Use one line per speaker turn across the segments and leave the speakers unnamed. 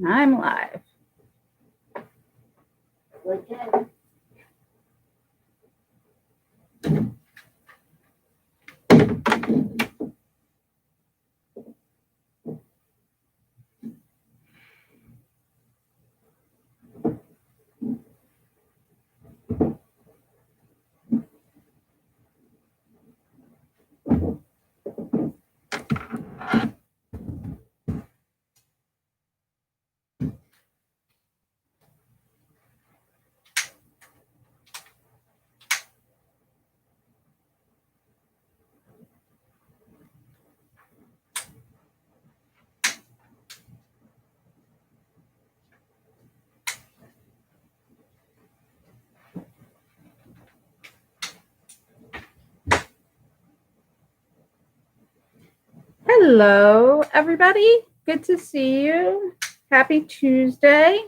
I'm live.
Okay.
Hello, everybody. Good to see you. Happy Tuesday.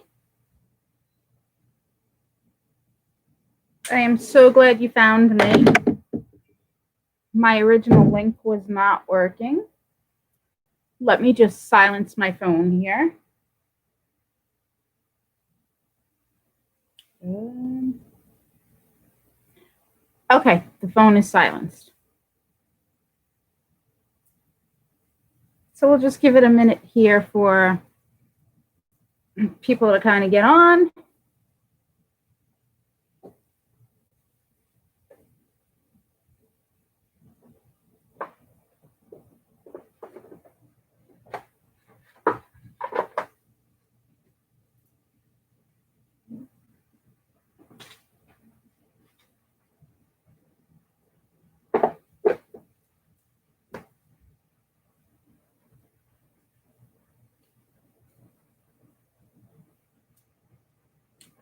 I am so glad you found me. My original link was not working. Let me just silence my phone here. Okay, the phone is silenced. So we'll just give it a minute here for people to kind of get on.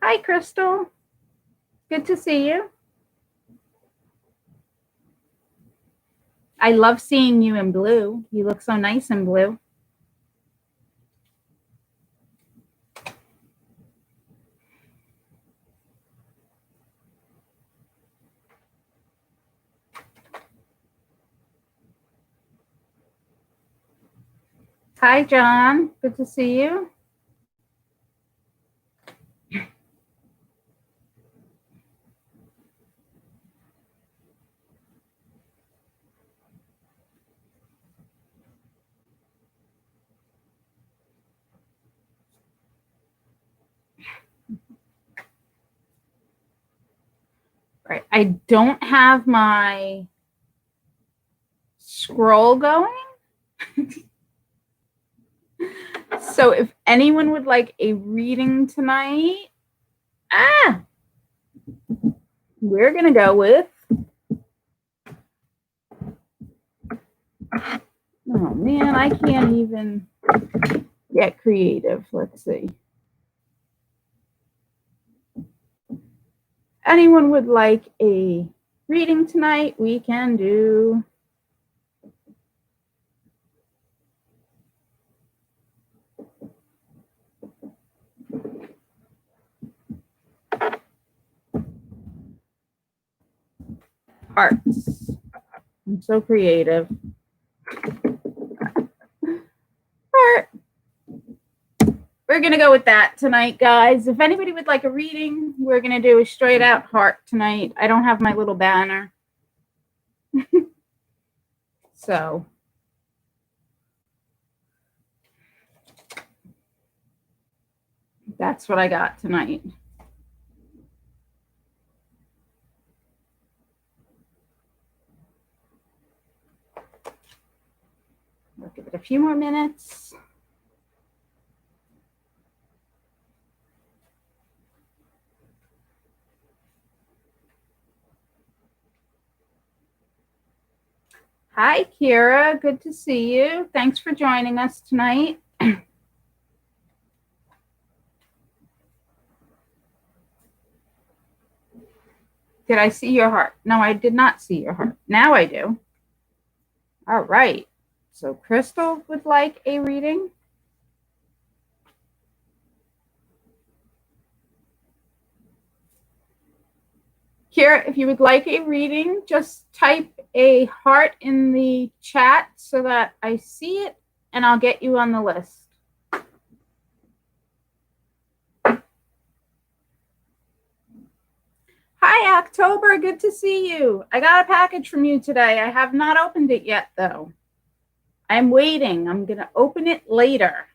Hi, Crystal. Good to see you. I love seeing you in blue. You look so nice in blue. Hi, John. Good to see you. Right. I don't have my scroll going. So if anyone would like a reading tonight, we're going to go with, oh man, I can't even get creative. Let's see. Anyone would like a reading tonight, we can do. Hearts. I'm so creative. Heart. We're going to go with that tonight, guys. If anybody would like a reading, we're going to do a straight out heart tonight. I don't have my little banner. So that's what I got tonight. We'll give it a few more minutes. Hi, Kira. Good to see you. Thanks for joining us tonight. Did I see your heart? No, I did not see your heart. Now I do. All right. So Crystal would like a reading. Kira, if you would like a reading, just type a heart in the chat so that I see it, and I'll get you on the list. Hi, October. Good to see you. I got a package from you today. I have not opened it yet, though. I'm waiting. I'm going to open it later.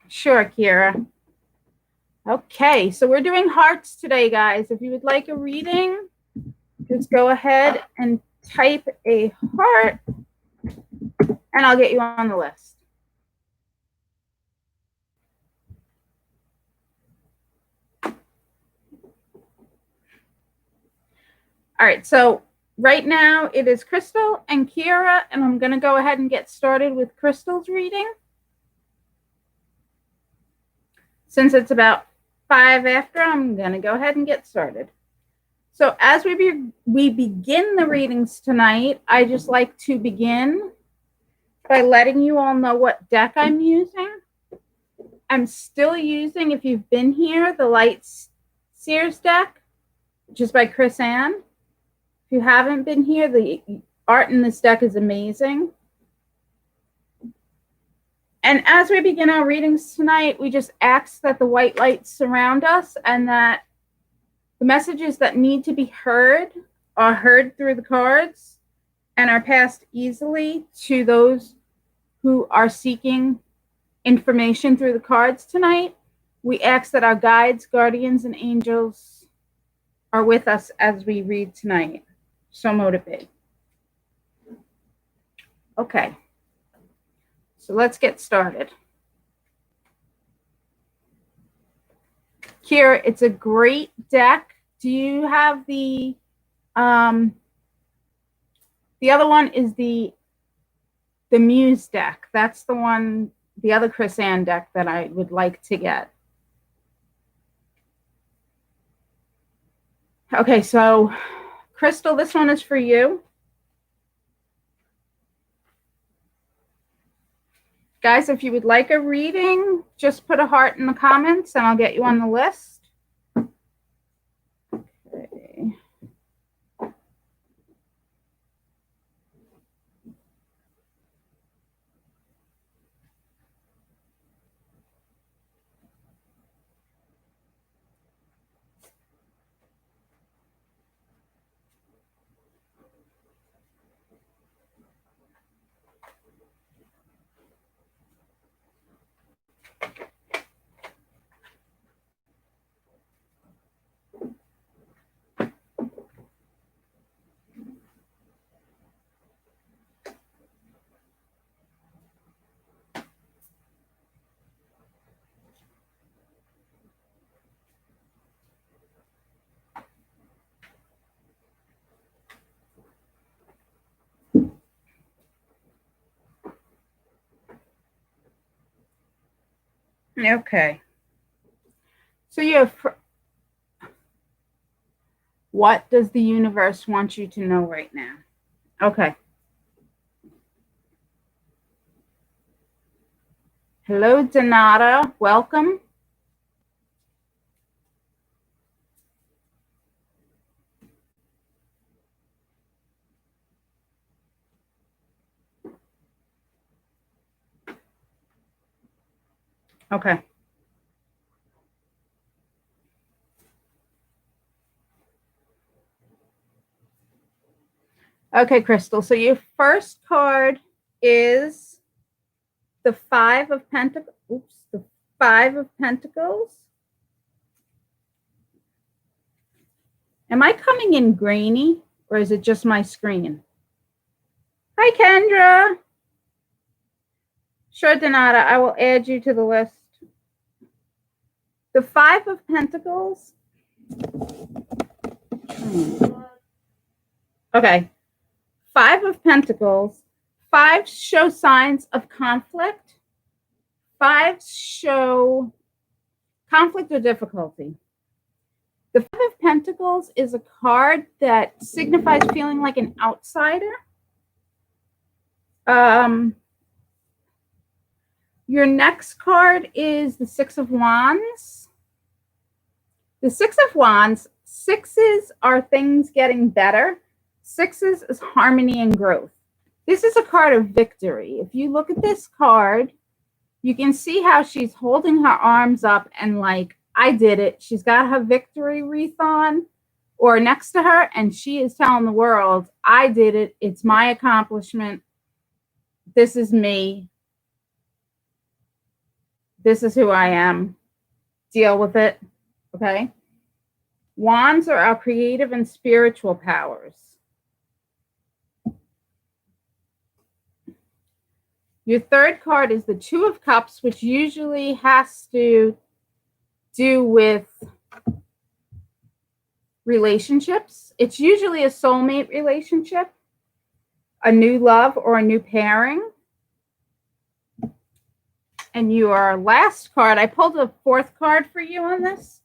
Sure, Kira. Okay, so we're doing hearts today, guys. If you would like a reading, just go ahead and type a heart, and I'll get you on the list. All right, so right now it is Crystal and Kira, and I'm going to go ahead and get started with Crystal's reading. Since it's about 5 after, I'm going to go ahead and get started. So as we begin the readings tonight, I just like to begin by letting you all know what deck I'm using. I'm still using, if you've been here, the Light Seer's deck, which is by Chris Ann. If you haven't been here, the art in this deck is amazing. And as we begin our readings tonight, we just ask that the white lights surround us and that the messages that need to be heard are heard through the cards and are passed easily to those who are seeking information through the cards tonight. We ask that our guides, guardians, and angels are with us as we read tonight. So motivate. Okay. So let's get started. Kira, it's a great deck. Do you have the other one is the Muse deck. That's the one, the other Chris Ann deck that I would like to get. Okay, so Crystal, this one is for you. Guys, if you would like a reading, just put a heart in the comments and I'll get you on the list. Okay. Okay. So you have, what does the universe want you to know right now? Okay. Hello, Donata. Welcome. Okay. Okay, Crystal. So your first card is the Five of Pentacles. Oops, the Five of Pentacles. Am I coming in grainy or is it just my screen? Hi, Kendra. Sure, Donata, I will add you to the list. The Five of Pentacles. Okay. Five of Pentacles. Fives show signs of conflict. Fives show conflict or difficulty. The Five of Pentacles is a card that signifies feeling like an outsider. Your next card is the Six of Wands. The Six of Wands, sixes are things getting better. Sixes is harmony and growth. This is a card of victory. If you look at this card, you can see how she's holding her arms up and like, I did it. She's got her victory wreath on or next to her, and she is telling the world, I did it. It's my accomplishment. This is me. This is who I am. Deal with it. Okay. Wands are our creative and spiritual powers. Your third card is the Two of Cups, which usually has to do with relationships. It's usually a soulmate relationship, a new love, or a new pairing. And your last card, I pulled a fourth card for you on this,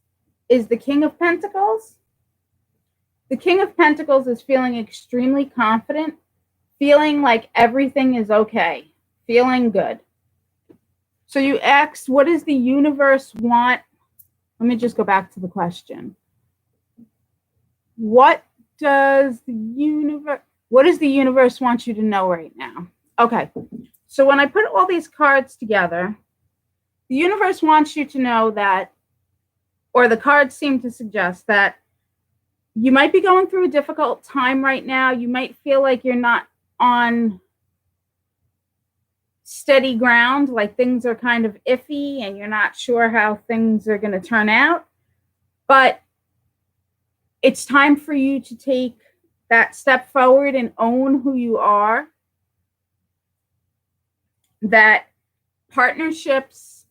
is the King of Pentacles. The King of Pentacles is feeling extremely confident, feeling like everything is okay, feeling good. So you asked, what does the universe want? Let me just go back to the question. What does the universe want you to know right now? Okay. So when I put all these cards together, the universe wants you to know that, or the cards seem to suggest that you might be going through a difficult time right now. You might feel like you're not on steady ground, like things are kind of iffy and you're not sure how things are going to turn out. But it's time for you to take that step forward and own who you are. That partnerships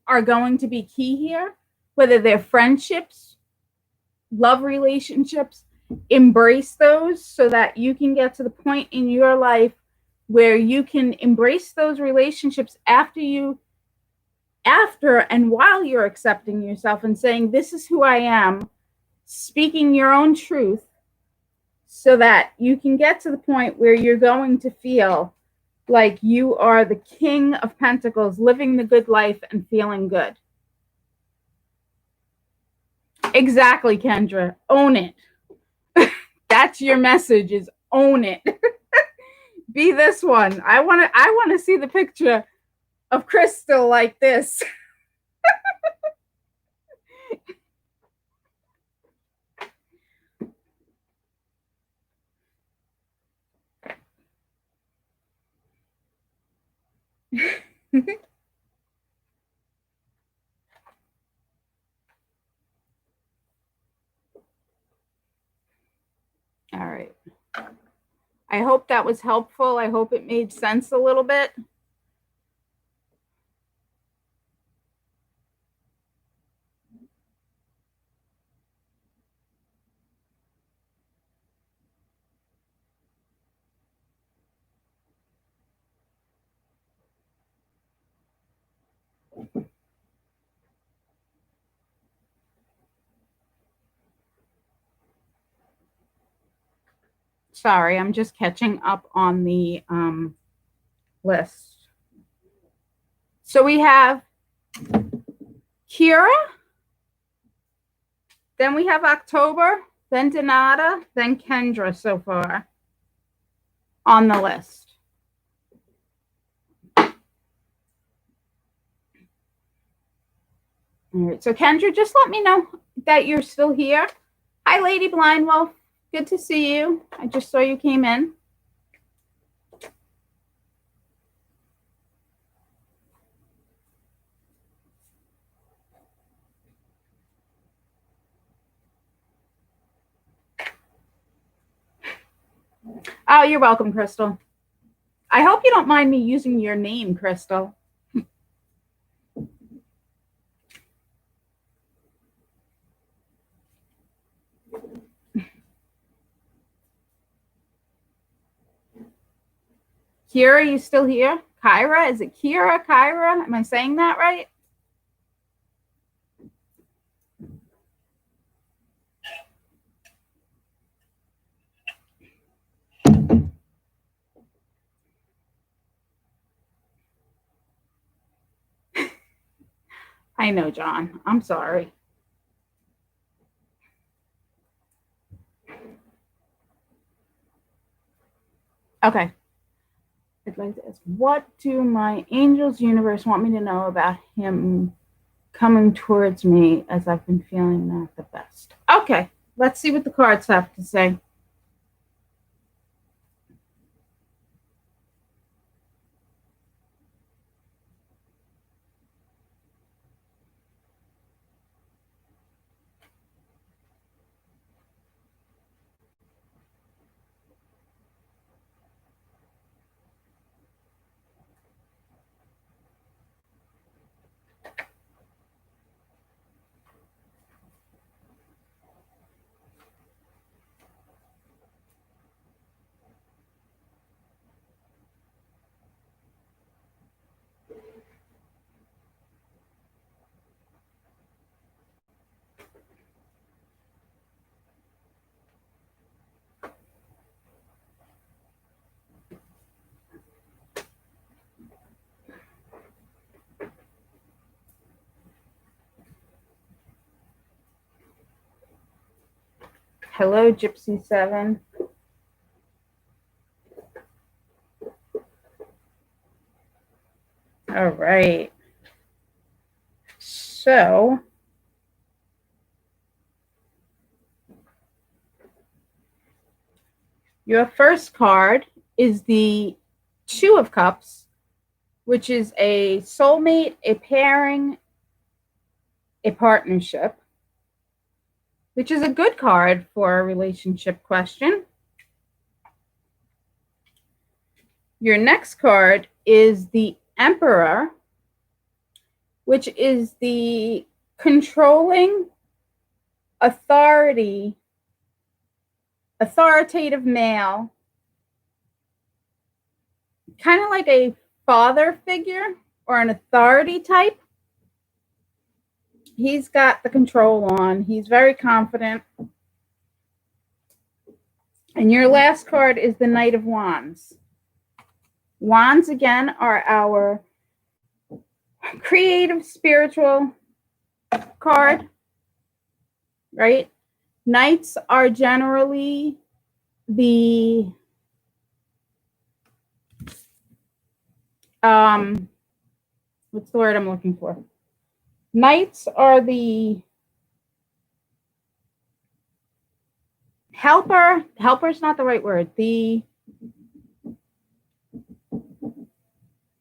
are going to be key here, whether they're friendships, love relationships. Embrace those so that you can get to the point in your life where you can embrace those relationships after and while you're accepting yourself and saying, this is who I am, speaking your own truth, so that you can get to the point where you're going to feel like you are the King of Pentacles, living the good life and feeling good. Exactly, Kendra. Own it. That's your message, is own it. Be this one. I want to see the picture of Crystal like this. All right. I hope that was helpful. I hope it made sense a little bit. Sorry, I'm just catching up on the list. So we have Kira, then we have October, then Donata, then Kendra so far on the list. All right, so Kendra, just let me know that you're still here. Hi, Lady Blindwolf. Good to see you. I just saw you came in. Oh, you're welcome, Crystal. I hope you don't mind me using your name, Crystal. Kira, you still here? Kyra, is it Kira? Kyra? Am I saying that right? I know, John. I'm sorry. Okay. I'd like to ask, what do my angels universe want me to know about him coming towards me as I've been feeling not the best? Okay, let's see what the cards have to say. Hello, Gypsy 7. All right. So, your first card is the Two of Cups, which is a soulmate, a pairing, a partnership, which is a good card for a relationship question. Your next card is the Emperor, which is the controlling authoritative male, kind of like a father figure or an authority type. He's got the control on. He's very confident. And your last card is the Knight of Wands. Wands, again, are our creative, spiritual card, right? Knights are generally the what's the word I'm looking for? Knights are the helper. Helper's not the right word. The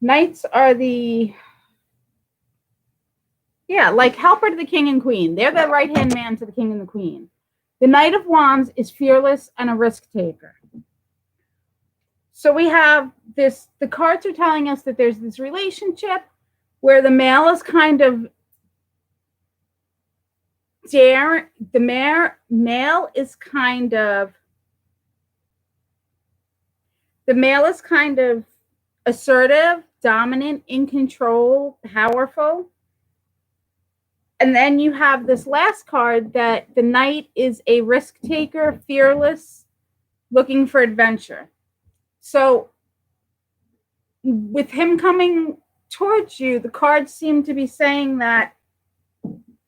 Knights are the, like helper to the king and queen. They're the right-hand man to the king and the queen. The Knight of Wands is fearless and a risk taker. So we have this, the cards are telling us that there's this relationship where the male is kind of male is kind of, the male is kind of assertive, dominant, in control, powerful. And then you have this last card that the knight is a risk taker, fearless, looking for adventure. So with him coming towards you, the cards seem to be saying that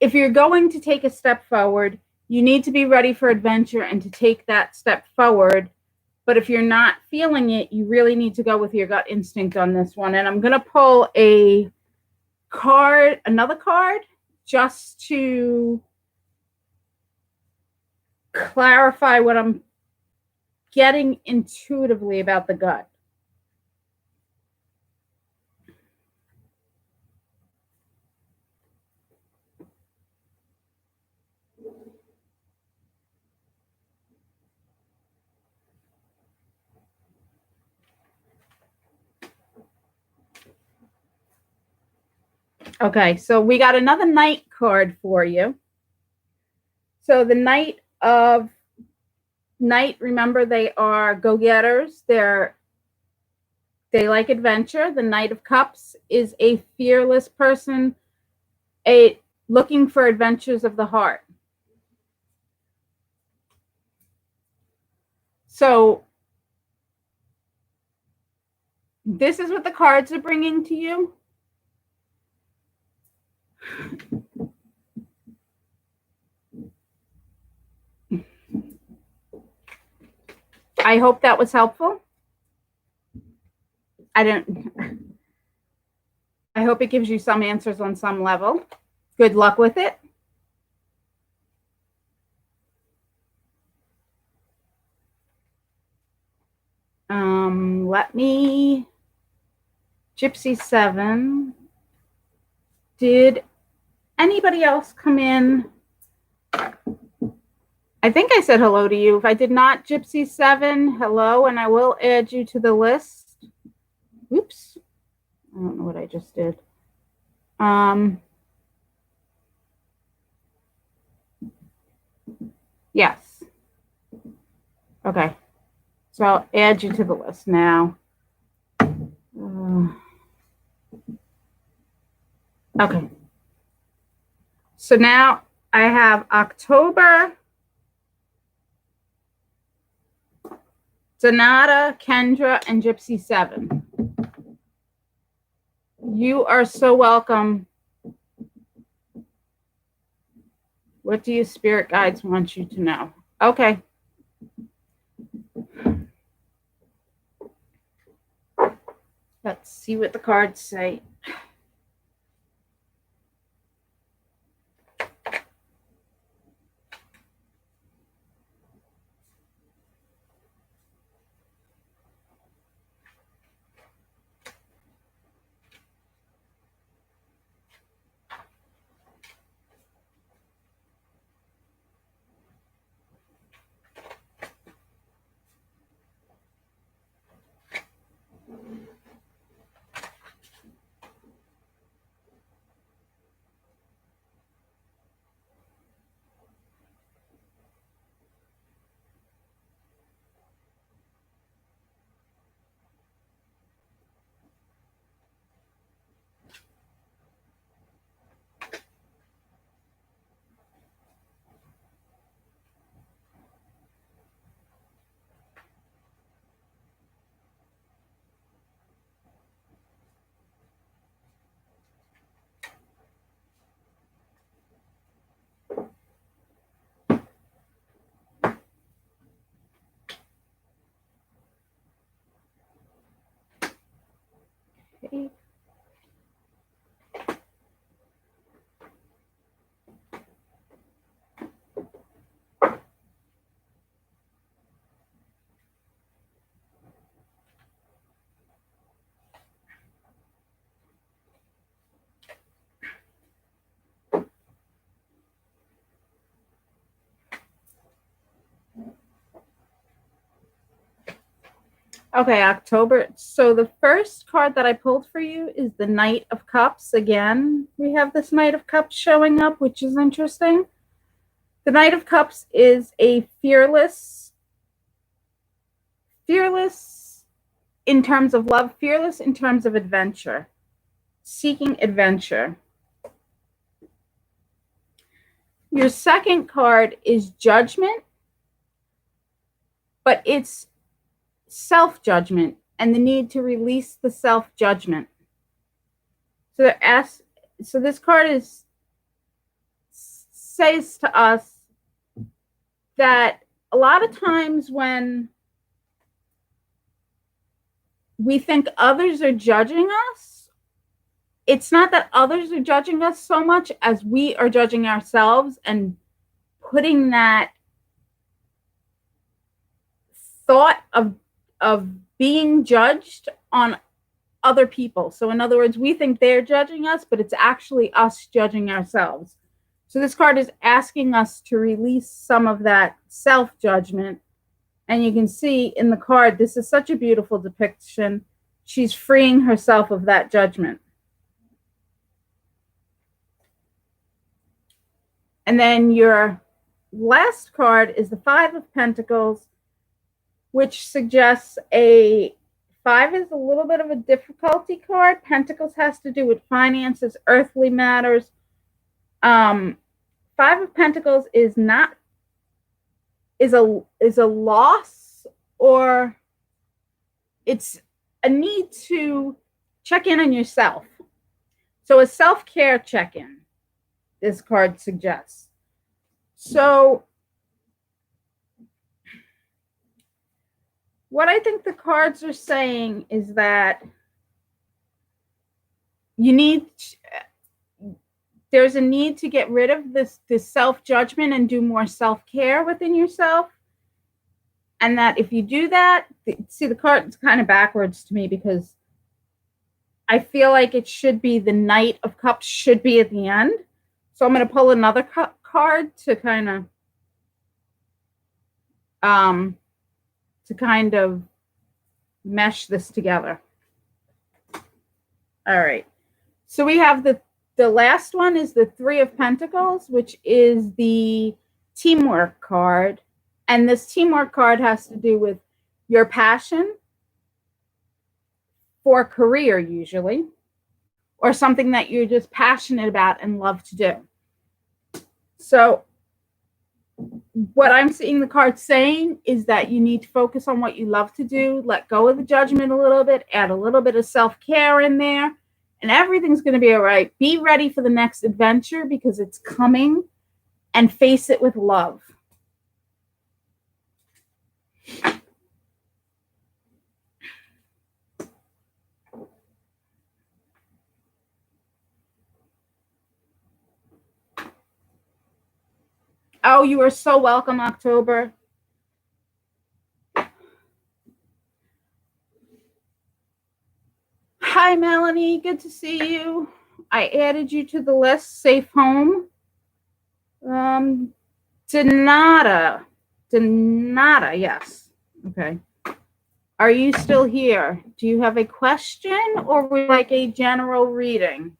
if you're going to take a step forward, you need to be ready for adventure and to take that step forward. But if you're not feeling it, you really need to go with your gut instinct on this one. And I'm going to pull a card, another card, just to clarify what I'm getting intuitively about the gut. Okay, so we got another knight card for you. So the Knight, remember, they are go-getters. They like adventure. The Knight of Cups is a fearless person, looking for adventures of the heart. So this is what the cards are bringing to you. I hope that was helpful. I hope it gives you some answers on some level. Good luck with it. Let me, Gypsy 7. Did anybody else come in? I think I said hello to you. If I did not, Gypsy 7, hello, and I will add you to the list. Oops. I don't know what I just did. Yes. Okay. So I'll add you to the list now. Okay. So now I have October, Donata, Kendra, and Gypsy 7. You are so welcome. What do your spirit guides want you to know? Okay. Let's see what the cards say. Okay. Okay, October. So the first card that I pulled for you is the Knight of Cups. Again, we have this Knight of Cups showing up, which is interesting. The Knight of Cups is a fearless in terms of love, fearless in terms of adventure, seeking adventure. Your second card is Judgment, but it's self-judgment and the need to release the self-judgment. So this card says to us that a lot of times when we think others are judging us, it's not that others are judging us so much as we are judging ourselves and putting that thought of being judged on other people. So in other words, we think they're judging us, but it's actually us judging ourselves. So this card is asking us to release some of that self-judgment. And you can see in the card, this is such a beautiful depiction. She's freeing herself of that judgment. And then your last card is the Five of Pentacles, which suggests 5 is a little bit of a difficulty card. Pentacles has to do with finances, earthly matters. 5 of Pentacles is a loss, or it's a need to check in on yourself. So a self-care check-in, this card suggests. So what I think the cards are saying is that you need, there's a need to get rid of this self-judgment and do more self-care within yourself. And that if you do that, see, the card's kind of backwards to me because I feel like it should be the Knight of Cups should be at the end. So I'm going to pull another card to kind of mesh this together. All right. So we have the last one is the Three of Pentacles, which is the teamwork card. And this teamwork card has to do with your passion for career, usually, or something that you're just passionate about and love to do. So what I'm seeing the card saying is that you need to focus on what you love to do, let go of the judgment a little bit, add a little bit of self-care in there, and everything's going to be all right. Be ready for the next adventure because it's coming, and face it with love. Oh, you are so welcome, October. Hi, Melanie. Good to see you. I added you to the list. Safe home. Donata, yes. Okay. Are you still here? Do you have a question or would you like a general reading?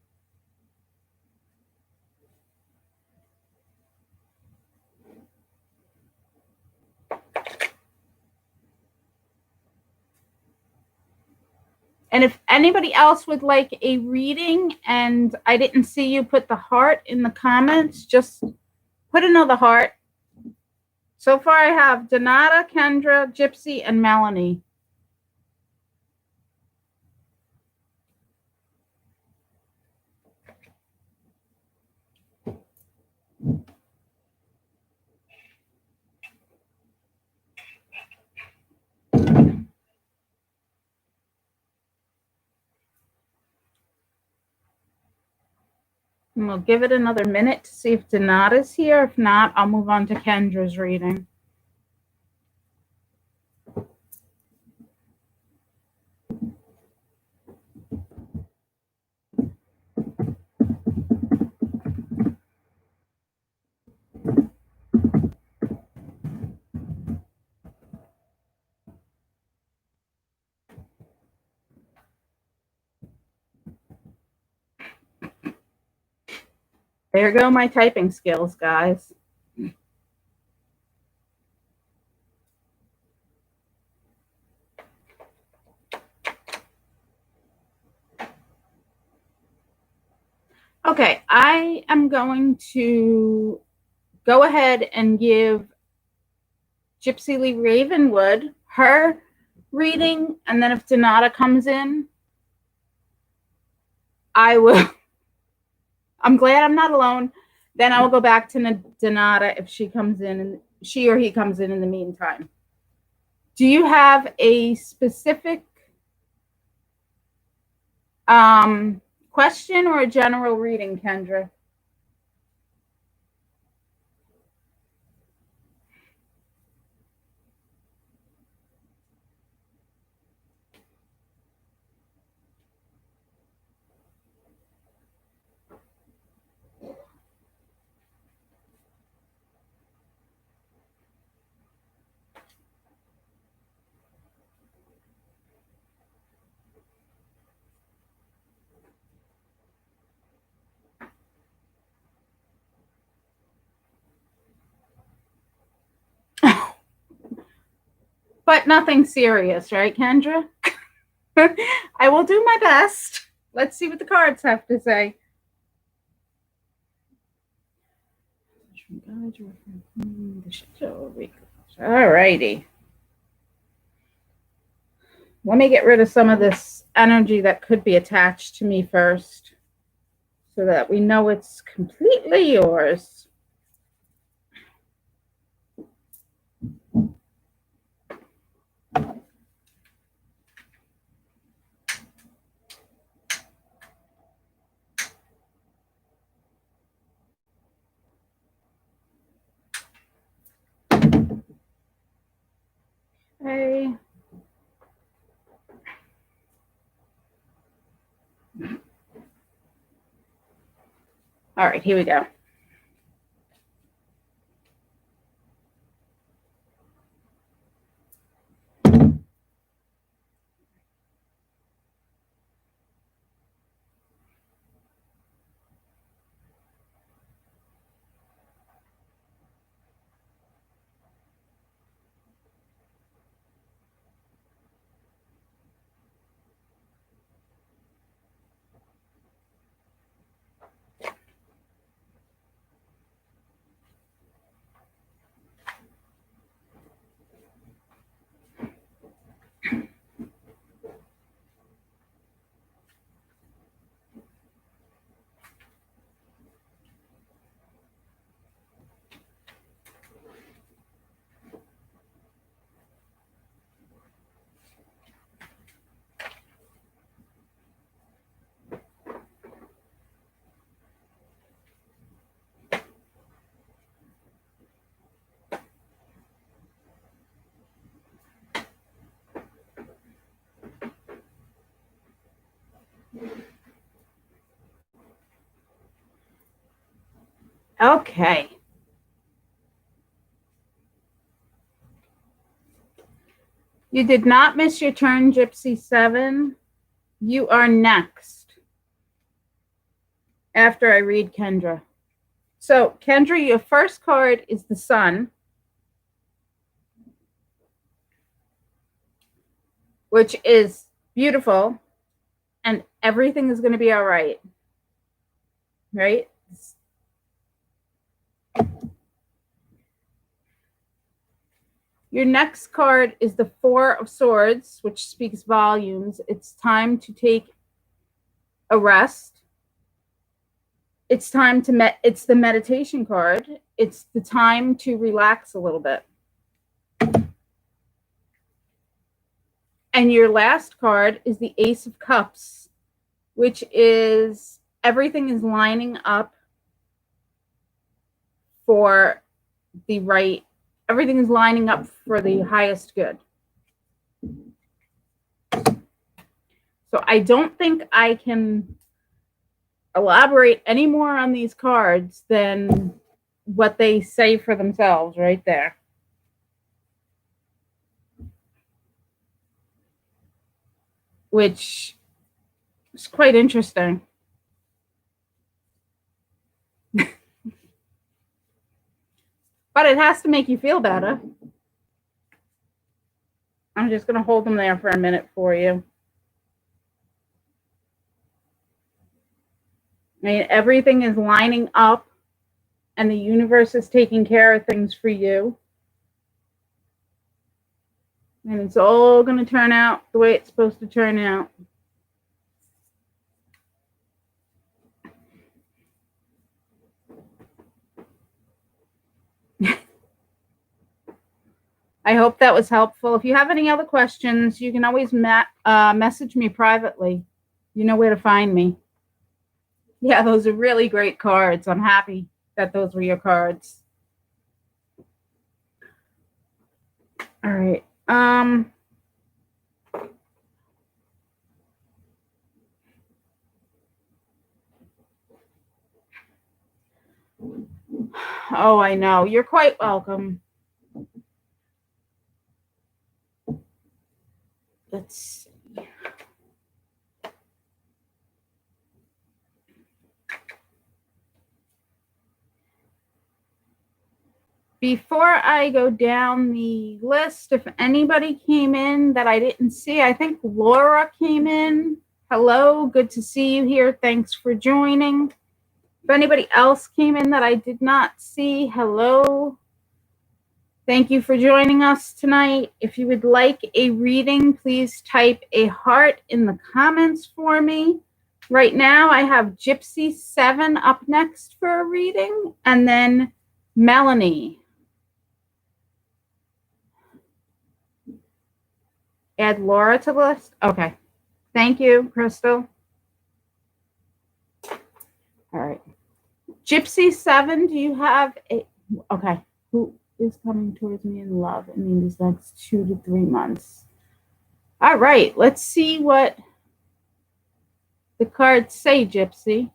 And if anybody else would like a reading and I didn't see you put the heart in the comments, just put another heart. So far I have Donata, Kendra, Gypsy, and Melanie. And we'll give it another minute to see if Donata's here. If not, I'll move on to Kendra's reading. There go my typing skills, guys. Okay, I am going to go ahead and give Gypsy Lee Ravenwood her reading, and then if Donata comes in, I will. I'm glad I'm not alone. Then I will go back to Donata if she comes in, and she or he comes in the meantime. Do you have a specific question or a general reading, Kendra? But nothing serious, right, Kendra? I will do my best. Let's see what the cards have to say. All righty. Let me get rid of some of this energy that could be attached to me first so that we know it's completely yours. Okay. All right, here we go. Okay. You did not miss your turn, Gypsy 7. You are next after I read Kendra. So, Kendra, your first card is the Sun, which is beautiful, and everything is going to be all right. Right? Your next card is the Four of Swords, which speaks volumes. It's time to take a rest. It's time to it's the meditation card. It's the time to relax a little bit. And your last card is the Ace of Cups, which is everything is lining up for the right, everything is lining up for the highest good. So I don't think I can elaborate any more on these cards than what they say for themselves right there. Which is quite interesting. But it has to make you feel better. I'm just going to hold them there for a minute for you. I mean, everything is lining up and the universe is taking care of things for you. And it's all going to turn out the way it's supposed to turn out. I hope that was helpful. If you have any other questions, you can always message me privately. You know where to find me. Yeah, those are really great cards. I'm happy that those were your cards. All right. Oh, I know. You're quite welcome. Let's see. Before I go down the list, if anybody came in that I didn't see, I think Laura came in. Hello, good to see you here. Thanks for joining. If anybody else came in that I did not see, hello. Thank you for joining us tonight. If you would like a reading, please type a heart in the comments for me. Right now, I have Gypsy 7 up next for a reading, and then Melanie. Add Laura to the list? Okay. Thank you, Crystal. All right. Gypsy 7, do you have a... Okay. Who? is coming towards me in love in these next 2 to 3 months? All right, let's see what the cards say, Gypsy.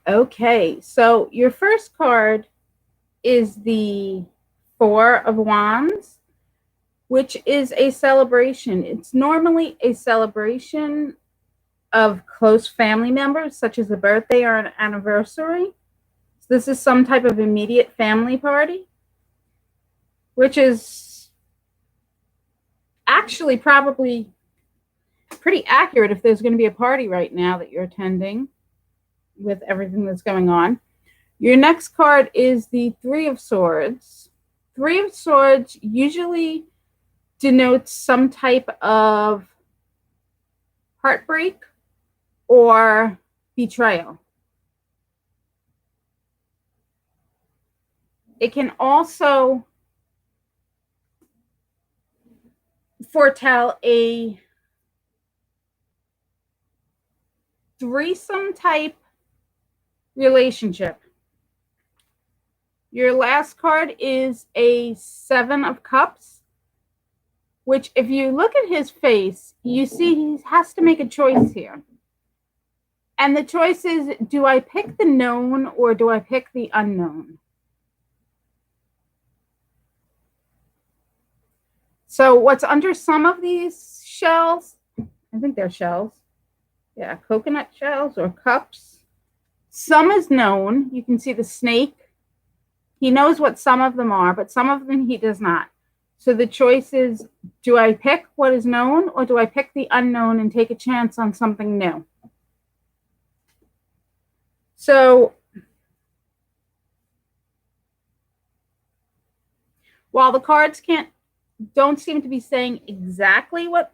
Okay, so your first card is the Four of Wands, which is a celebration. It's normally a celebration of close family members, such as a birthday or an anniversary. So this is some type of immediate family party, which is actually probably pretty accurate if there's going to be a party right now that you're attending with everything that's going on. Your next card is the Three of Swords. Three of Swords usually denotes some type of heartbreak or betrayal. It can also foretell a threesome type relationship. Your last card is a Seven of Cups, which if you look at his face, you see he has to make a choice here. And the choice is, do I pick the known or do I pick the unknown? So what's under some of these shells, I think they're shells. Yeah, coconut shells or cups. Some is known. You can see the snake. He knows what some of them are, but some of them he does not. So the choice is, do I pick what is known or do I pick the unknown and take a chance on something new? So while the cards don't seem to be saying exactly what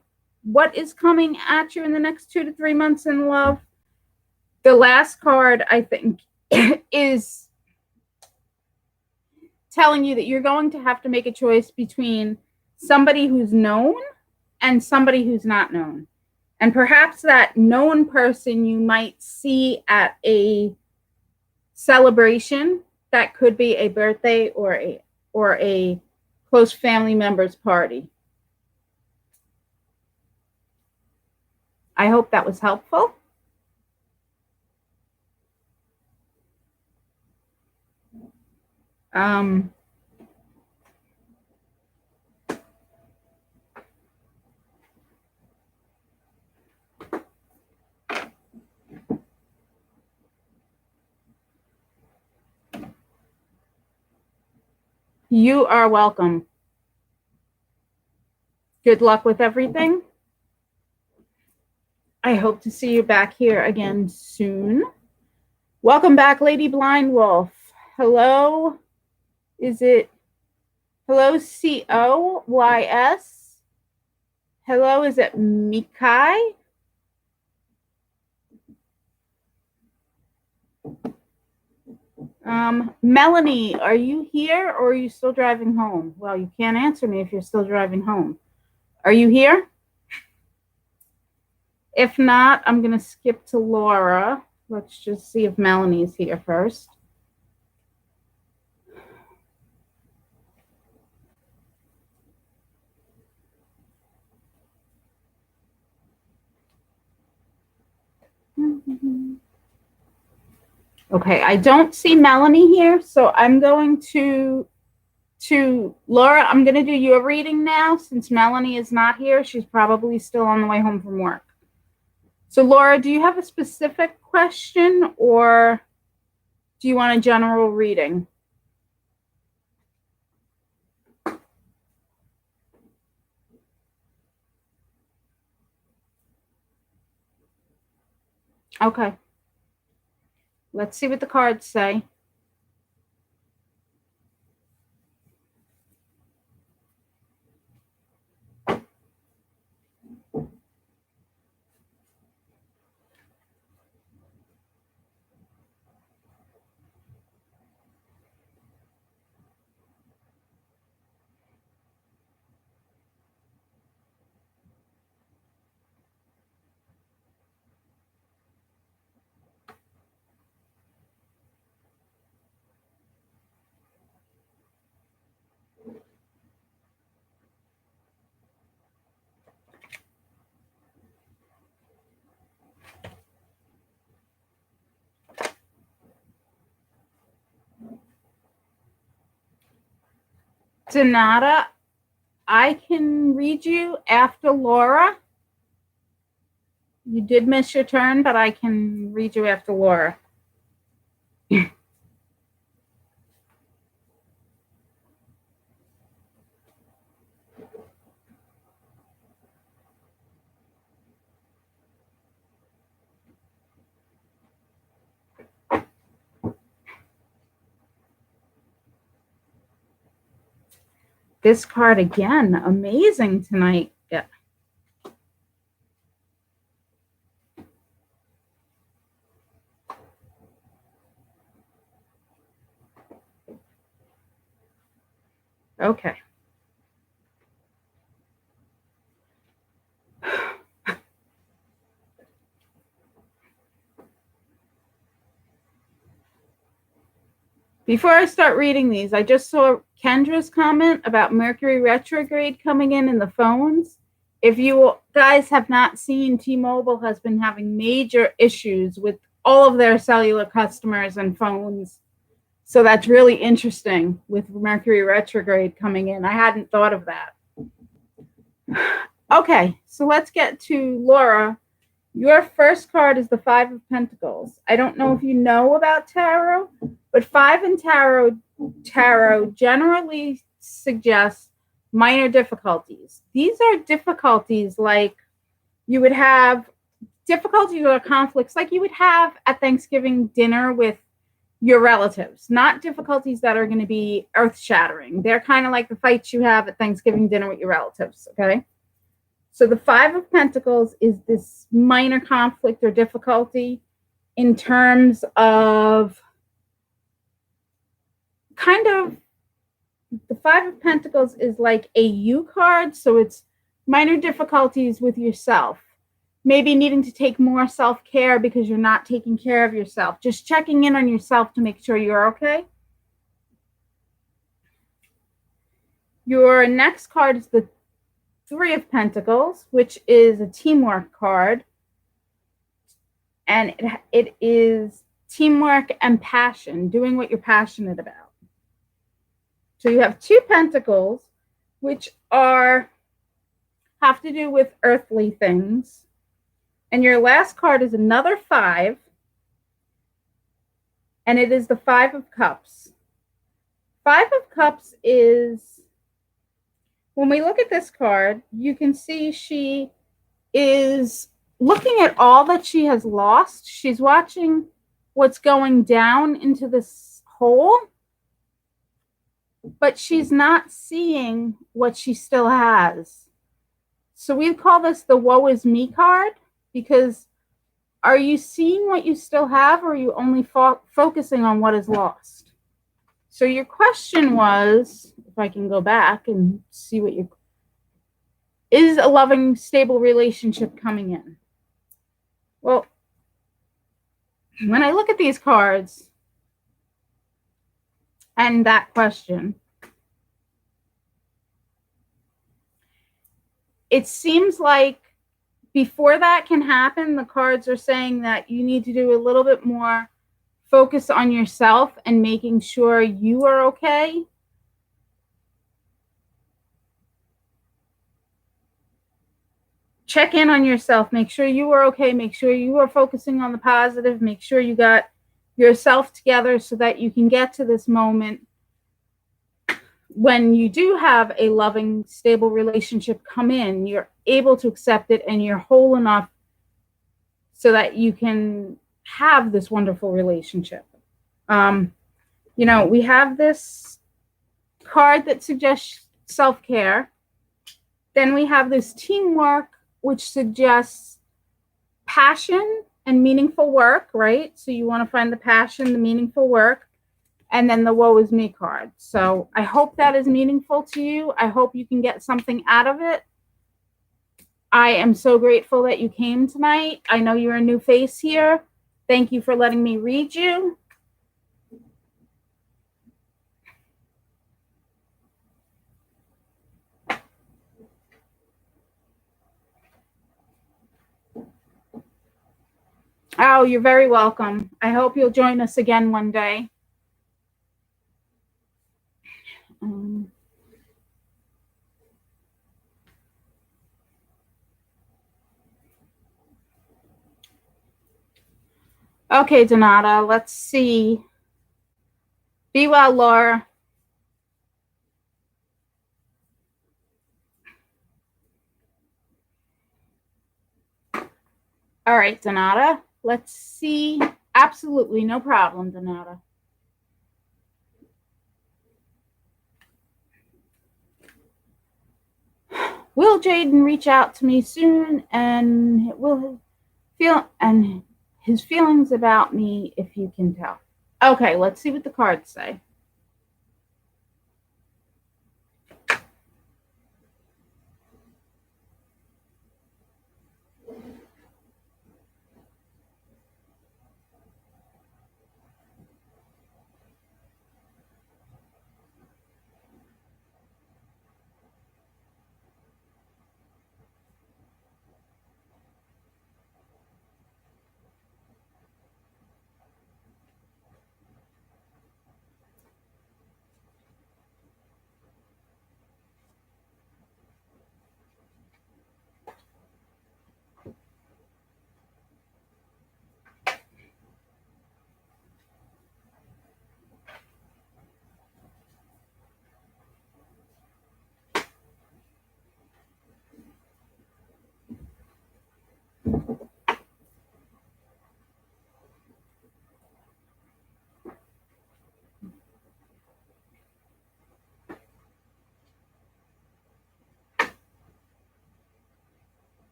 is coming at you in the next 2 to 3 months in love, the last card, I think, is telling you that you're going to have to make a choice between somebody who's known and somebody who's not known. And perhaps that known person you might see at a celebration that could be a birthday or a close family member's party. I hope that was helpful. You are welcome. Good luck with everything. I hope to see you back here again soon. Welcome back, Lady Blind Wolf. Hello. Is it hello, COYS? Hello, is it Mikai? Melanie, are you here or are you still driving home? Well, you can't answer me if you're still driving home. Are you here? If not, I'm going to skip to Laura. Let's just see if Melanie's here first. Okay, I don't see Melanie here, so I'm going to Laura, I'm going to do your reading now since Melanie is not here. She's probably still on the way home from work. So Laura, do you have a specific question or do you want a general reading? Okay. Let's see what the cards say. Donata, I can read you after Laura. You did miss your turn, but I can read you after Laura. This card again, amazing tonight. Yeah. Okay. Before I start reading these, I just saw Kendra's comment about Mercury retrograde coming in the phones. If you guys have not seen, T-Mobile has been having major issues with all of their cellular customers and phones. So that's really interesting with Mercury retrograde coming in. I hadn't thought of that. Okay, so let's get to Laura. Your first card is the Five of Pentacles. I don't know if you know about tarot, but five in tarot generally suggests minor difficulties. These are difficulties like you would have difficulties or conflicts like you would have at Thanksgiving dinner with your relatives, not difficulties that are going to be earth-shattering. They're kind of like the fights you have at Thanksgiving dinner with your relatives, okay? So the Five of Pentacles is this minor conflict or difficulty in terms of kind of the Five of Pentacles is like a you card. So it's minor difficulties with yourself. Maybe needing to take more self-care because you're not taking care of yourself. Just checking in on yourself to make sure you're okay. Your next card is the Three of Pentacles, which is a teamwork card. And it is teamwork and passion, doing what you're passionate about. So you have two pentacles, which have to do with earthly things. And your last card is another five. And it is the Five of Cups. Five of Cups is, when we look at this card, you can see she is looking at all that she has lost. She's watching what's going down into this hole, but she's not seeing what she still has. So we call this the woe is me card, because are you seeing what you still have, or are you only focusing on what is lost? So your question was, if I can go back and see what you, is a loving, stable relationship coming in? Well, when I look at these cards and that question, it seems like before that can happen, the cards are saying that you need to do a little bit more focus on yourself and making sure you are okay. Check in on yourself. Make sure you are okay. Make sure you are focusing on the positive. Make sure you got yourself together so that you can get to this moment when you do have a loving, stable relationship come in. You're able to accept it and you're whole enough so that you can have this wonderful relationship. We have this card that suggests self-care. Then we have this teamwork, which suggests passion and meaningful work, right? So you want to find the passion, the meaningful work, and then the woe is me card. So I hope that is meaningful to you. I hope you can get something out of it. I am so grateful that you came tonight. I know you're a new face here. Thank you for letting me read you. Oh, you're very welcome. I hope you'll join us again one day. Okay, Donata, let's see. Be well, Laura. All right, Donata, let's see. Absolutely, no problem, Donata. Will Jaden reach out to me soon and his feelings about me, if you can tell. Okay, let's see what the cards say.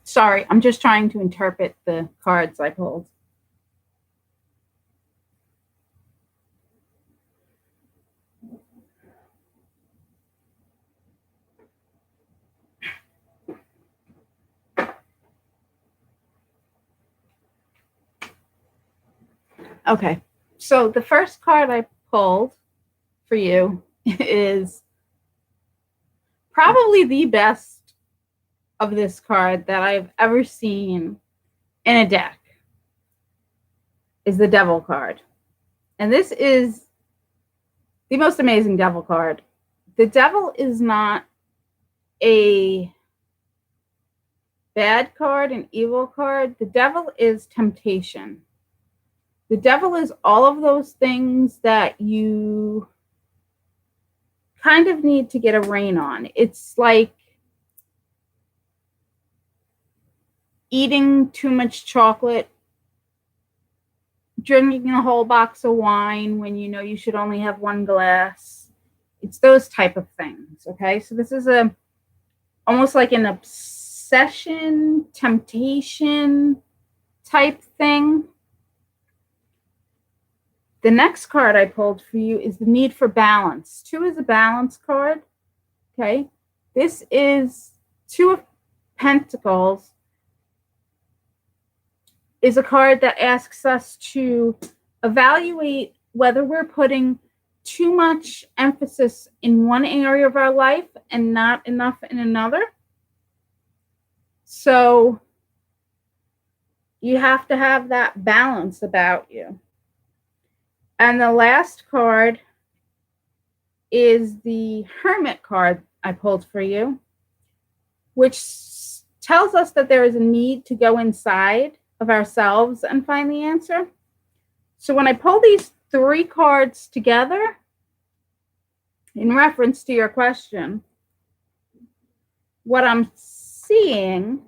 Sorry, I'm just trying to interpret the cards I pulled. Okay, so the first card I pulled for you is probably the best of this card that I've ever seen in a deck. Is the Devil card. And this is the most amazing Devil card. The Devil is not a bad card, an evil card. The Devil is temptation. The Devil is all of those things that you kind of need to get a rein on. It's like eating too much chocolate, drinking a whole box of wine when you know you should only have one glass. It's those type of things, okay? So this is almost like an obsession, temptation type thing. The next card I pulled for you is the Need for Balance. 2 is a balance card, okay? This is 2 of Pentacles. is a card that asks us to evaluate whether we're putting too much emphasis in one area of our life and not enough in another. So you have to have that balance about you. And the last card is the Hermit card I pulled for you, which tells us that there is a need to go inside of ourselves and find the answer. So when I pull these 3 cards together, in reference to your question, what I'm seeing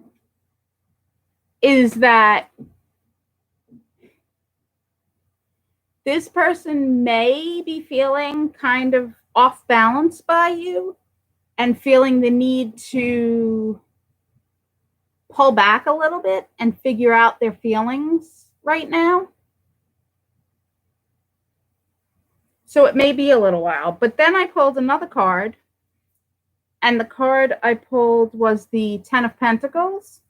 is that this person may be feeling kind of off balance by you and feeling the need to pull back a little bit and figure out their feelings right now. So it may be a little while. But then I pulled another card, and the card I pulled was the Ten of Pentacles,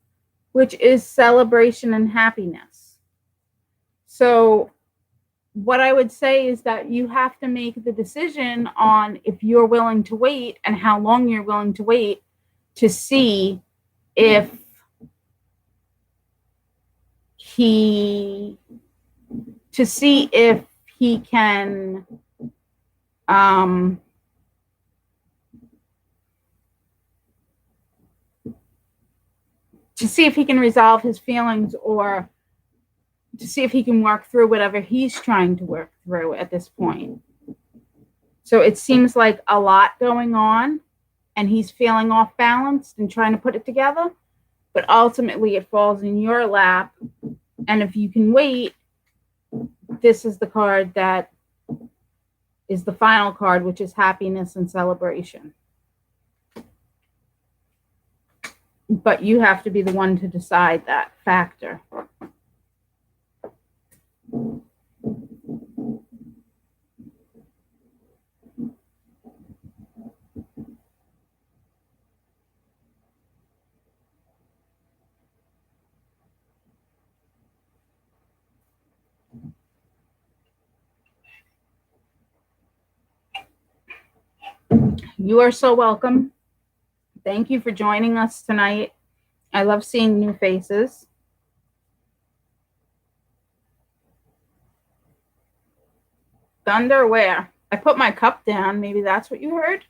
which is celebration and happiness. So what I would say is that you have to make the decision on if you're willing to wait and how long you're willing to wait to see if he can to see if he can resolve his feelings, or to see if he can work through whatever he's trying to work through at this point. So it seems like a lot going on, and he's feeling off balanced and trying to put it together, but ultimately it falls in your lap. And if you can wait, this is the card that is the final card, which is happiness and celebration. But you have to be the one to decide that factor. You are so welcome. Thank you for joining us tonight. I love seeing new faces. Thunder where? I put my cup down. Maybe that's what you heard.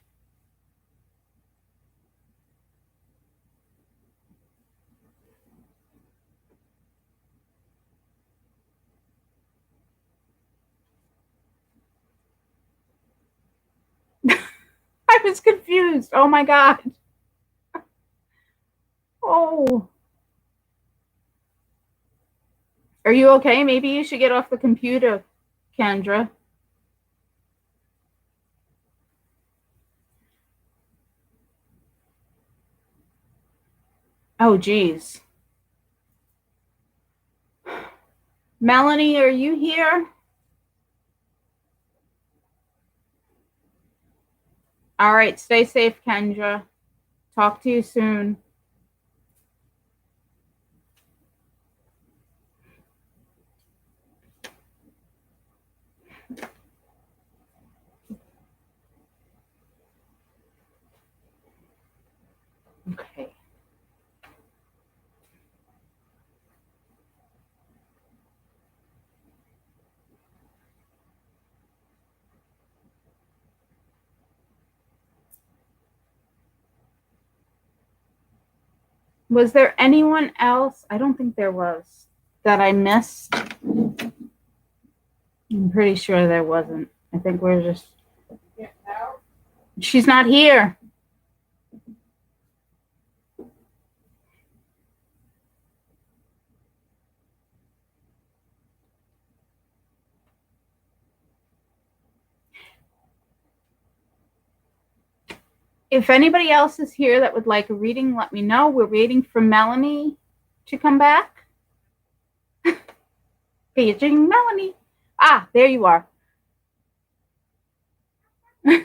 I was confused. Oh my God. Oh. Are you okay? Maybe you should get off the computer, Kendra. Oh, geez. Melanie, are you here? All right. Stay safe, Kendra. Talk to you soon. Okay. Was there anyone else? I don't think there was, that I missed. I'm pretty sure there wasn't. I think we're just... She's not here. If anybody else is here that would like a reading, let me know. We're waiting for Melanie to come back. Paging Melanie. Ah, there you are. I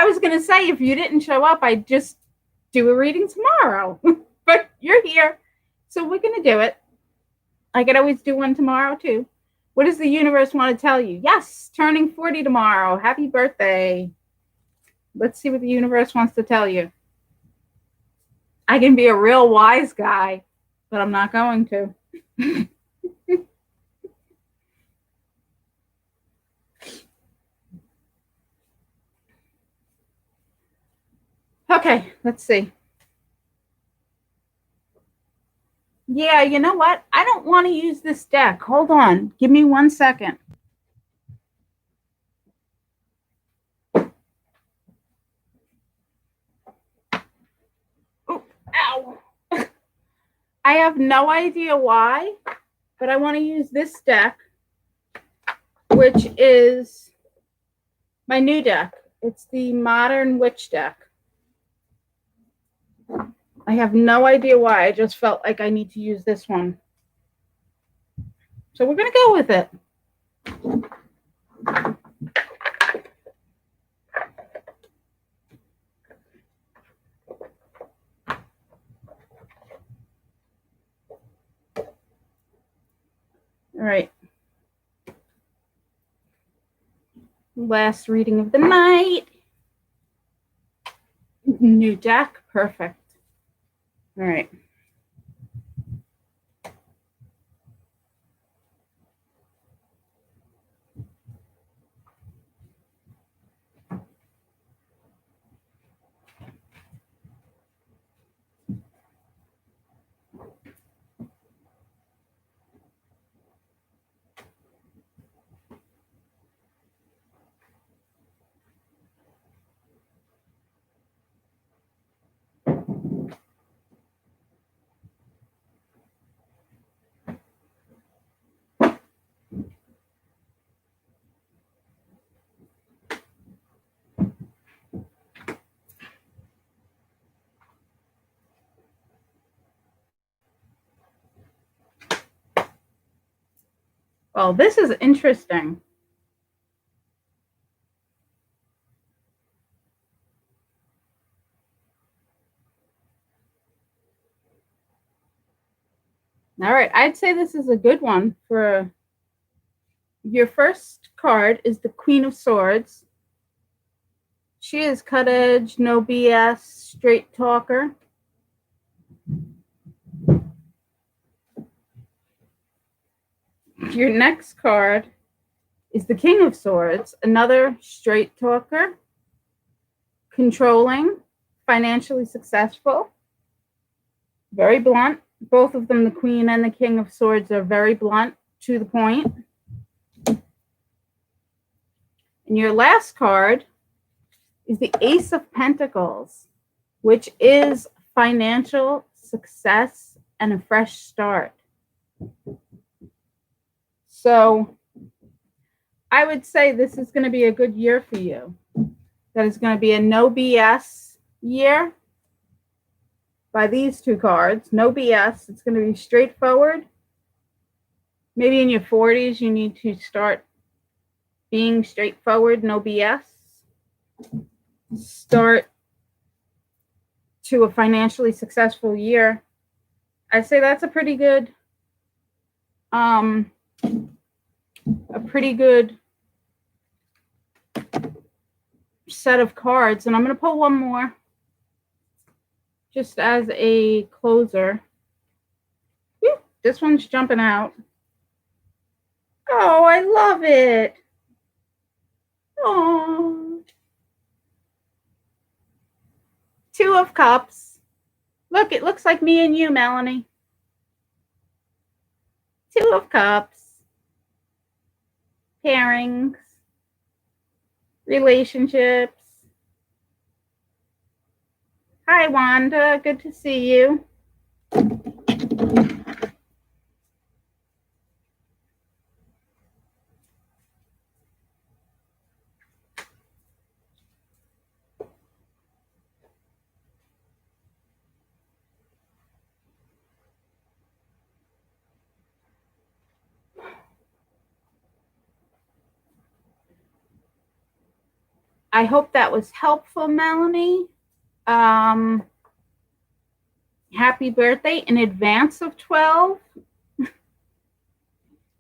was going to say, if you didn't show up, I'd just do a reading tomorrow. But you're here, so we're going to do it. I could always do one tomorrow too. What does the universe want to tell you? Yes, turning 40 tomorrow. Happy birthday. Let's see what the universe wants to tell you. I can be a real wise guy, but I'm not going to. Okay, let's see. Yeah, you know what? I don't want to use this deck. Hold on. Give me 1 second. Oh, ow. I have no idea why, but I want to use this deck, which is my new deck. It's the Modern Witch deck. I have no idea why. I just felt like I need to use this one. So we're going to go with it. All right. Last reading of the night. New deck. Perfect. All right. Well, this is interesting. All right, I'd say this is a good one for your first card is the Queen of Swords. She is cut edge, no BS, straight talker. Your next card is the King of Swords, another straight talker, controlling, financially successful, very blunt. Both of them, the Queen and the King of Swords, are very blunt, to the point. And your last card is the Ace of Pentacles, which is financial success and a fresh start. So I would say this is going to be a good year for you. That is going to be a no BS year by these two cards. No BS. It's going to be straightforward. Maybe in your 40s, you need to start being straightforward, no BS. Start to a financially successful year. I'd say that's a pretty good set of cards. And I'm going to pull one more just as a closer. Whew, this one's jumping out. Oh, I love it. Oh. Two of Cups. Look, it looks like me and you, Melanie. Two of Cups. Pairings. Relationships. Hi, Wanda. Good to see you. I hope that was helpful, Melanie. Happy birthday in advance of 12.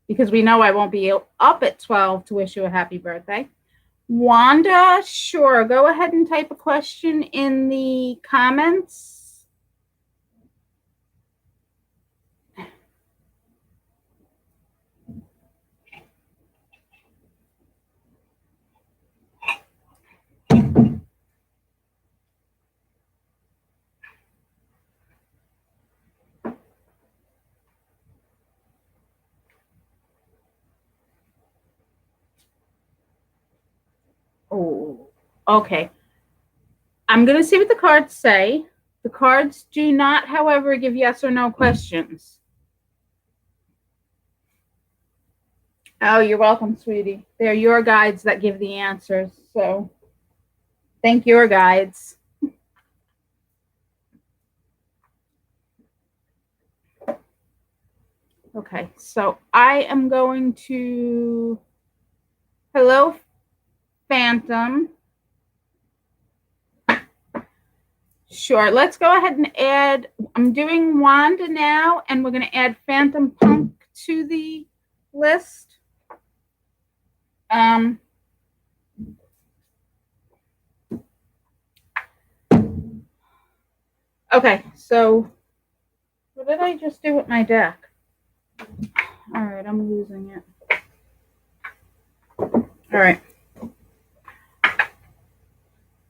because we know I won't be up at 12 to wish you a happy birthday. Wanda, sure. Go ahead and type a question in the comments. Oh, okay. I'm going to see what the cards say. The cards do not, however, give yes or no questions. Oh, you're welcome, sweetie. They're your guides that give the answers. So thank your guides. Okay, so I am going to, hello, Phantom. Sure, let's go ahead and add, I'm doing Wanda now, and we're going to add Phantom Punk to the list. Okay, so what did I just do with my deck? All right, I'm losing it. All right.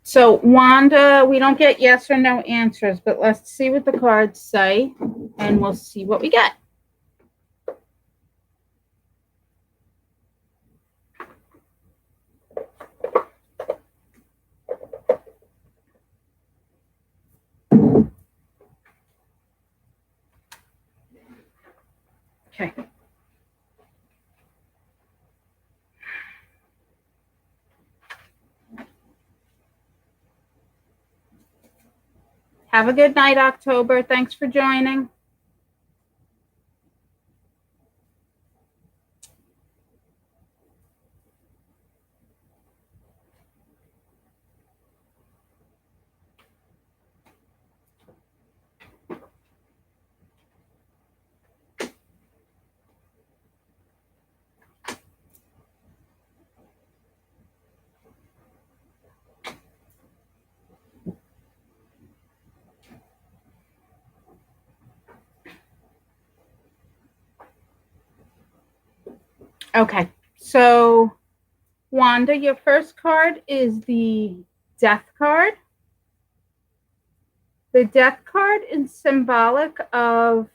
So Wanda, we don't get yes or no answers, but let's see what the cards say, and we'll see what we get. Okay. Have a good night, October. Thanks for joining. Okay, so Wanda, your first card is the Death card. The Death card is symbolic of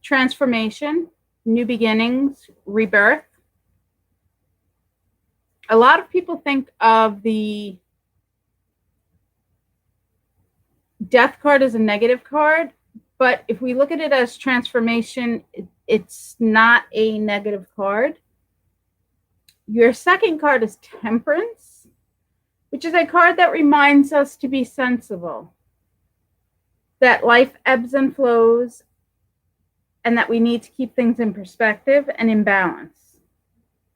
transformation, new beginnings, rebirth. A lot of people think of the Death card as a negative card, but if we look at it as transformation, it's not a negative card. Your second card is Temperance, which is a card that reminds us to be sensible, that life ebbs and flows, and that we need to keep things in perspective and in balance.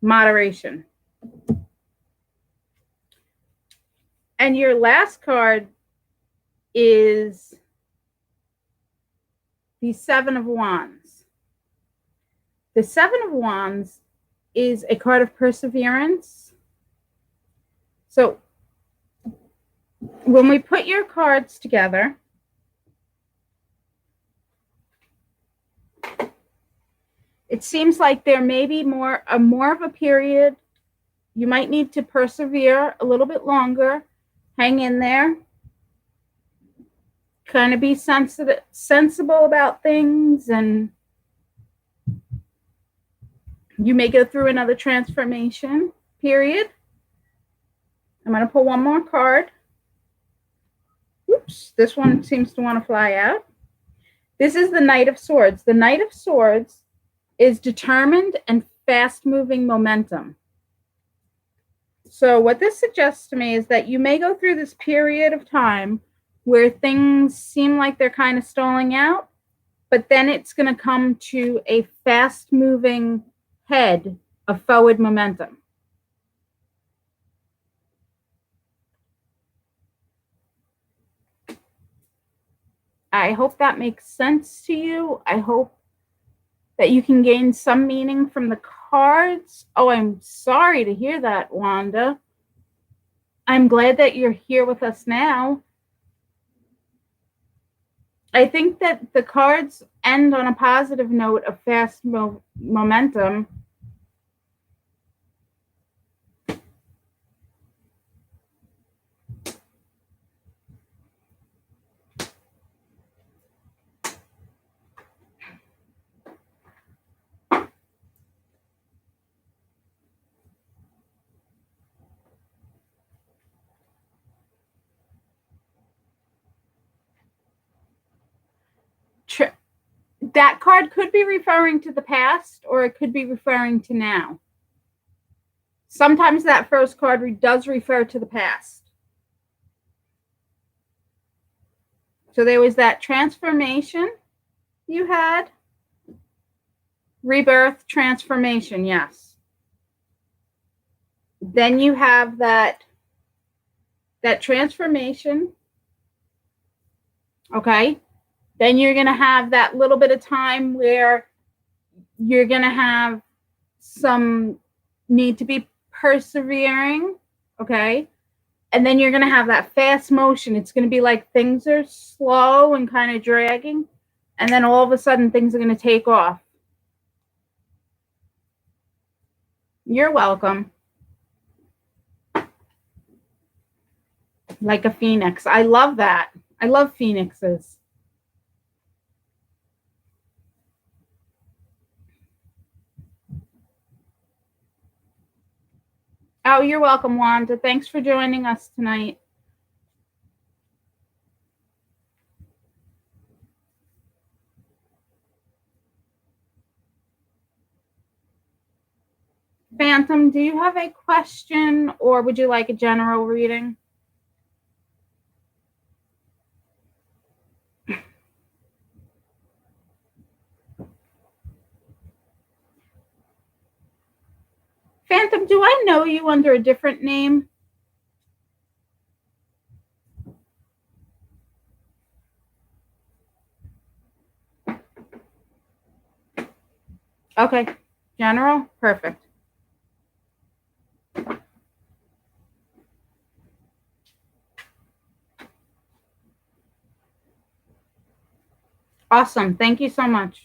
Moderation. And your last card is the Seven of Wands. The Seven of Wands is a card of perseverance. So when we put your cards together, it seems like there may be more of a period. You might need to persevere a little bit longer, hang in there, kind of be sensible about things, and you may go through another transformation period. I'm going to pull one more card. Oops, this one seems to want to fly out. This is the Knight of Swords. The Knight of Swords is determined and fast-moving momentum. So what this suggests to me is that you may go through this period of time where things seem like they're kind of stalling out, but then it's going to come to a fast-moving head of forward momentum. I hope that makes sense to you. I hope that you can gain some meaning from the cards. Oh, I'm sorry to hear that, Wanda. I'm glad that you're here with us now. I think that the cards end on a positive note of fast momentum. That card could be referring to the past, or it could be referring to now. Sometimes that first card does refer to the past. So there was that transformation you had. Rebirth, transformation, yes. Then you have that transformation. Okay. Then you're going to have that little bit of time where you're going to have some need to be persevering. Okay. And then you're going to have that fast motion. It's going to be like things are slow and kind of dragging. And then all of a sudden things are going to take off. You're welcome. Like a phoenix. I love that. I love phoenixes. Oh, you're welcome, Wanda. Thanks for joining us tonight. Phantom, do you have a question, or would you like a general reading? Phantom, do I know you under a different name? Okay. General? Perfect. Awesome. Thank you so much.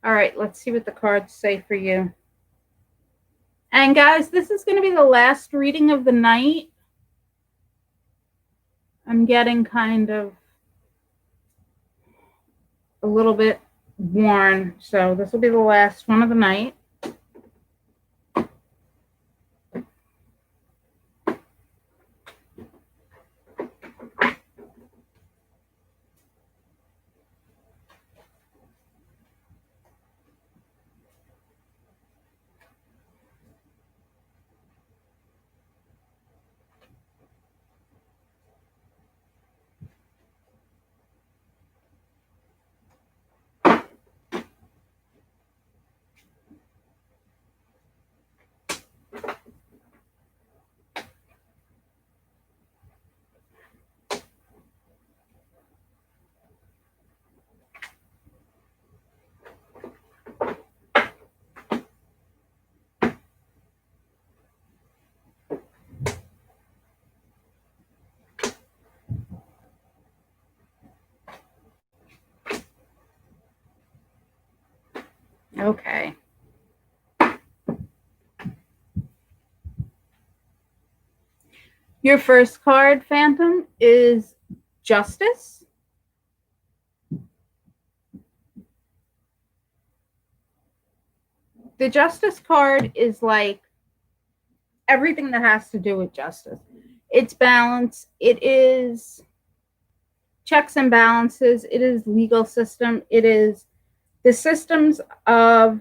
All right, let's see what the cards say for you. And guys, this is going to be the last reading of the night. I'm getting kind of a little bit worn, so this will be the last one of the night. Okay. Your first card, Phantom, is Justice. The Justice card is like everything that has to do with justice. It's balance. It is checks and balances. It is legal system. It is the systems of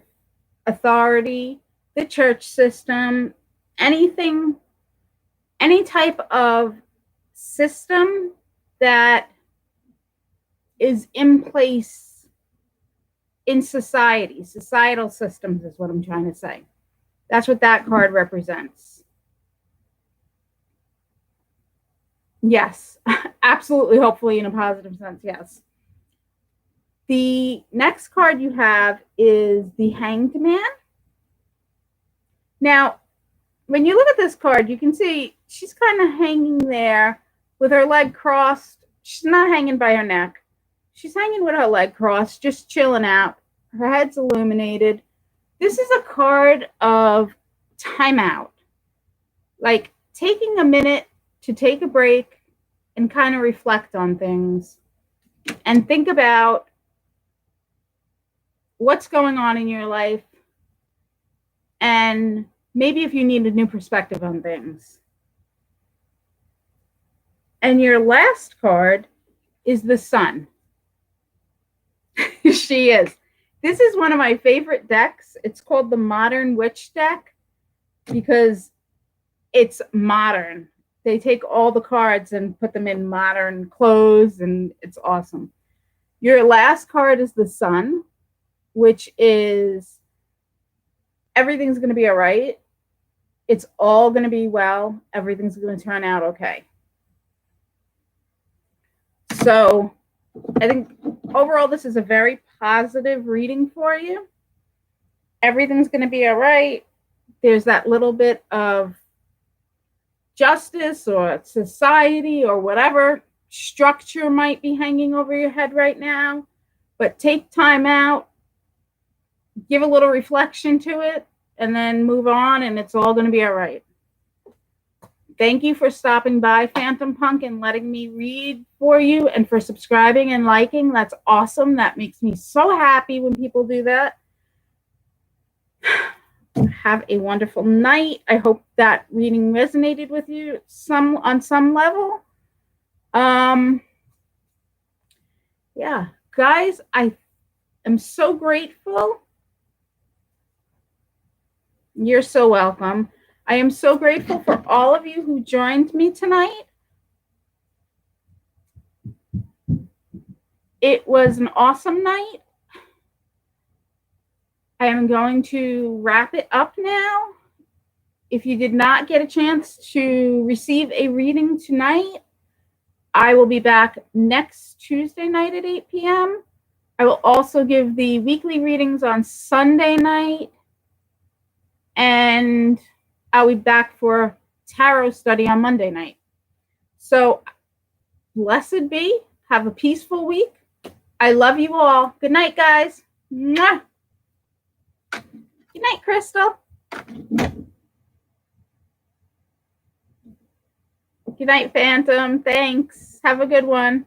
authority, the church system, anything, any type of system that is in place in society. Societal systems is what I'm trying to say. That's what that card represents. Yes, Absolutely, hopefully in a positive sense, yes. The next card you have is the Hanged Man. Now, when you look at this card, you can see she's kind of hanging there with her leg crossed. She's not hanging by her neck. She's hanging with her leg crossed, just chilling out. Her head's illuminated. This is a card of timeout, like taking a minute to take a break and kind of reflect on things and think about what's going on in your life and maybe if you need a new perspective on things. And your last card is the Sun. She is. This is one of my favorite decks. It's called the Modern Witch deck because it's modern. They take all the cards and put them in modern clothes, and it's awesome. Your last card is the Sun, which is everything's going to be all right. It's all going to be well. Everything's going to turn out okay. So I think overall this is a very positive reading for you. Everything's going to be all right. There's that little bit of justice or society or whatever structure might be hanging over your head right now, but take time out, give a little reflection to it, and then move on, and it's all going to be all right. Thank you for stopping by, Phantom Punk, and letting me read for you, and for subscribing and liking. That's awesome. That makes me so happy when people do that. Have a wonderful night. I hope that reading resonated with you on some level. Yeah, guys, I am so grateful. You're so welcome. I am so grateful for all of you who joined me tonight. It was an awesome night. I am going to wrap it up now. If you did not get a chance to receive a reading tonight, I will be back next Tuesday night at 8 p.m. I will also give the weekly readings on Sunday night. And I'll be back for tarot study on Monday night. So, blessed be. Have a peaceful week. I love you all. Good night, guys. Mwah. Good night, Crystal. Good night, Phantom. Thanks. Have a good one.